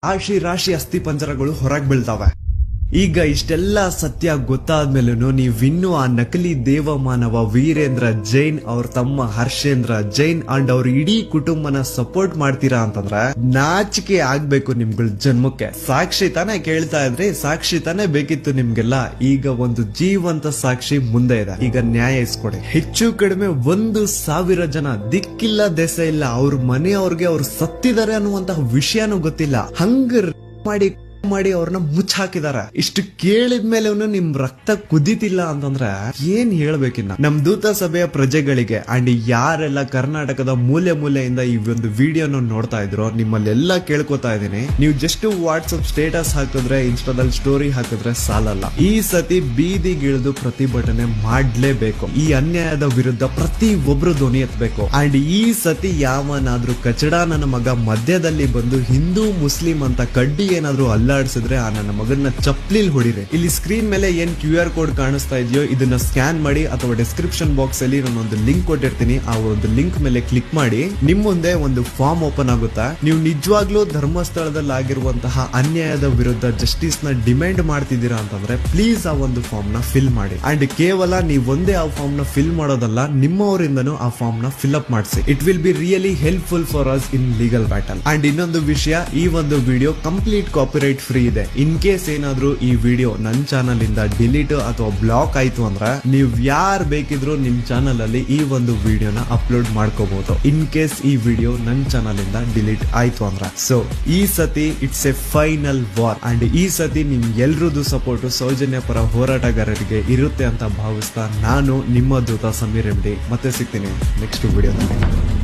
ರಾಶಿ ರಾಶಿ ಅಸ್ಥಿ ಪಂಜರಗಳು ಹೊರಗ್ ಬೀಳ್ತಾವೆ. ಈಗ ಇಷ್ಟೆಲ್ಲ ಸತ್ಯ ಗೊತ್ತಾದ್ಮೇಲೂ ನೀವಿನ್ನೂ ಆ ನಕಲಿ ದೇವಮಾನವ ವೀರೇಂದ್ರ ಜೈನ್ ಅವ್ರ ತಮ್ಮ ಹರ್ಷೇಂದ್ರ ಜೈನ್ ಅಂಡ್ ಅವ್ರ ಇಡೀ ಕುಟುಂಬನ ಸಪೋರ್ಟ್ ಮಾಡ್ತೀರಾ ಅಂತಂದ್ರೆ ನಾಚಿಕೆ ಆಗ್ಬೇಕು ನಿಮ್ಗಳ ಜನ್ಮಕ್ಕೆ. ಸಾಕ್ಷಿ ತಾನೇ ಕೇಳ್ತಾ ಇದ್ರಿ, ಸಾಕ್ಷಿ ತಾನೇ ಬೇಕಿತ್ತು ನಿಮ್ಗೆಲ್ಲ. ಈಗ ಒಂದು ಜೀವಂತ ಸಾಕ್ಷಿ ಮುಂದೆ ಇದೆ, ಈಗ ನ್ಯಾಯ ಇಸ್ಕೊಡಿ. ಹೆಚ್ಚು ಕಡಿಮೆ 1,000 ಜನ ದಿಕ್ಕಿಲ್ಲ ದೆಸೆ ಇಲ್ಲ, ಅವ್ರ ಮನೆಯವ್ರಿಗೆ ಅವ್ರು ಸತ್ತಿದ್ದಾರೆ ಅನ್ನುವಂತಹ ವಿಷಯನೂ ಗೊತ್ತಿಲ್ಲ, ಹಂಗ ಮಾಡಿ ಅವ್ರನ್ನ ಮುಚ್ಚ ಹಾಕಿದಾರ. ಇಷ್ಟು ಕೇಳಿದ್ಮೇಲೆ ನಿಮ್ ರಕ್ತ ಕುದಿತಿಲ್ಲ ಅಂತಂದ್ರೆ ಏನ್ ಹೇಳ್ಬೇಕಿನ್ನ. ನಮ್ ದೂತ ಸಭೆಯ ಪ್ರಜೆಗಳಿಗೆ ಅಂಡ್ ಯಾರೆಲ್ಲ ಕರ್ನಾಟಕದ ಮೂಲೆ ಮೂಲೆಯಿಂದ ಈ ಒಂದು ವಿಡಿಯೋನ ನೋಡ್ತಾ ಇದ್ರು, ನಿಮ್ಮಲ್ಲೆಲ್ಲ ಕೇಳ್ಕೊತಾ ಇದೀನಿ, ನೀವು ಜಸ್ಟ್ ವಾಟ್ಸ್ಆಪ್ ಸ್ಟೇಟಸ್ ಹಾಕಿದ್ರೆ, ಇನ್ಸ್ಟಾದಲ್ಲಿ ಸ್ಟೋರಿ ಹಾಕಿದ್ರೆ ಸಾಲಲ್ಲ. ಈ ಸತಿ ಬೀದಿಗಿಳಿದು ಪ್ರತಿಭಟನೆ ಮಾಡ್ಲೇಬೇಕು. ಈ ಅನ್ಯಾಯದ ವಿರುದ್ಧ ಪ್ರತಿ ಒಬ್ರು ಧ್ವನಿ ಎತ್ತಬೇಕು. ಅಂಡ್ ಈ ಸತಿ ಯಾವನಾದ್ರೂ ಕಚಡ ನನ್ನ ಮಗ ಮಧ್ಯದಲ್ಲಿ ಬಂದು ಹಿಂದೂ ಮುಸ್ಲಿಂ ಅಂತ ಕಡ್ಡಿ ಏನಾದ್ರೂ ಅಲ್ಲಾಡಿಸಿದ್ರೆ ಆ ನನ್ನ ಮಗನ ಚಪ್ಲಿಲ್ ಹೊಡಿರಿ. ಇಲ್ಲಿ ಸ್ಕ್ರೀನ್ ಮೇಲೆ ಏನ್ QR ಕೋಡ್ ಕಾಣಿಸ್ತಾ ಇದೆಯೋ ಇದನ್ನ ಸ್ಕ್ಯಾನ್ ಮಾಡಿ, ಅಥವಾ ಡಿಸ್ಕ್ರಿಪ್ಷನ್ ಬಾಕ್ಸ್ ಅಲ್ಲಿ ನಾನೊಂದು ಲಿಂಕ್ ಕೊಟ್ಟಿರ್ತೀನಿ, ಆ ಒಂದು ಲಿಂಕ್ ಮೇಲೆ ಕ್ಲಿಕ್ ಮಾಡಿ ನಿಮ್ ಮುಂದೆ ಒಂದು ಫಾರ್ಮ್ ಓಪನ್ ಆಗುತ್ತಾ. ನೀವು ನಿಜವಾಗ್ಲೂ ಧರ್ಮಸ್ಥಳದಲ್ಲಿ ಆಗಿರುವಂತಹ ಅನ್ಯಾಯದ ವಿರುದ್ಧ ಜಸ್ಟಿಸ್ ನ ಡಿಮ್ಯಾಂಡ್ ಮಾಡ್ತಿದ್ದೀರಾ ಅಂತಂದ್ರೆ ಪ್ಲೀಸ್ ಆ ಒಂದು ಫಾರ್ಮ್ ನ ಫಿಲ್ ಮಾಡಿ. ಅಂಡ್ ಕೇವಲ ನೀವು ಒಂದೇ ಆ ಫಾರ್ಮ್ ನ ಫಿಲ್ ಮಾಡೋದಲ್ಲ, ನಿಮ್ಮವರಿಂದನೂ ಆ ಫಾರ್ಮ್ ನ ಫಿಲ್ ಅಪ್ ಮಾಡಿಸಿ. It will be really helpful for us in legal battle. And ಇನ್ನೊಂದು ವಿಷಯ, ಈ ಒಂದು ವಿಡಿಯೋ ಕಂಪ್ಲೀಟ್ ಕಾಪಿರೈಟ್ ಫ್ರೀ ಇದೆ. ಇನ್ ಕೇಸ್ ಏನಾದ್ರೂ ಈ ವಿಡಿಯೋ ನನ್ನ ಚಾನಲ್ ಇಂದ ಡಿಲೀಟ್ ಅಥವಾ ಬ್ಲಾಕ್ ಆಯ್ತು ಅಂದ್ರೆ ನೀವ್ ಯಾರು ಬೇಕಿದ್ರು ನಿಮ್ ಚಾನಲ್ ಅಲ್ಲಿ ಈ ಒಂದು ವಿಡಿಯೋನ ಅಪ್ಲೋಡ್ ಮಾಡ್ಕೋಬಹುದು. ಇನ್ ಕೇಸ್ ಈ ವಿಡಿಯೋ ನನ್ನ ಚಾನಲ್ ಇಂದ ಡಿಲೀಟ್ ಆಯ್ತು ಅಂದ್ರೆ. ಸೊ ಈ ಸತಿ it's A final war. And ಈ ಸತಿ ನಿಮ್ ಎಲ್ರದ್ದು ಸಪೋರ್ಟ್ ಸೌಜನ್ಯ ಪರ ಹೋರಾಟಗಾರರಿಗೆ ಇರುತ್ತೆ ಅಂತ ಭಾವಿಸ್ತಾ ನಾನು ನಿಮ್ಮ ದೂತ ಸಮೀರ್ MD ಮತ್ತೆ ಸಿಗ್ತೀನಿ ನೆಕ್ಸ್ಟ್ ವಿಡಿಯೋದಲ್ಲಿ.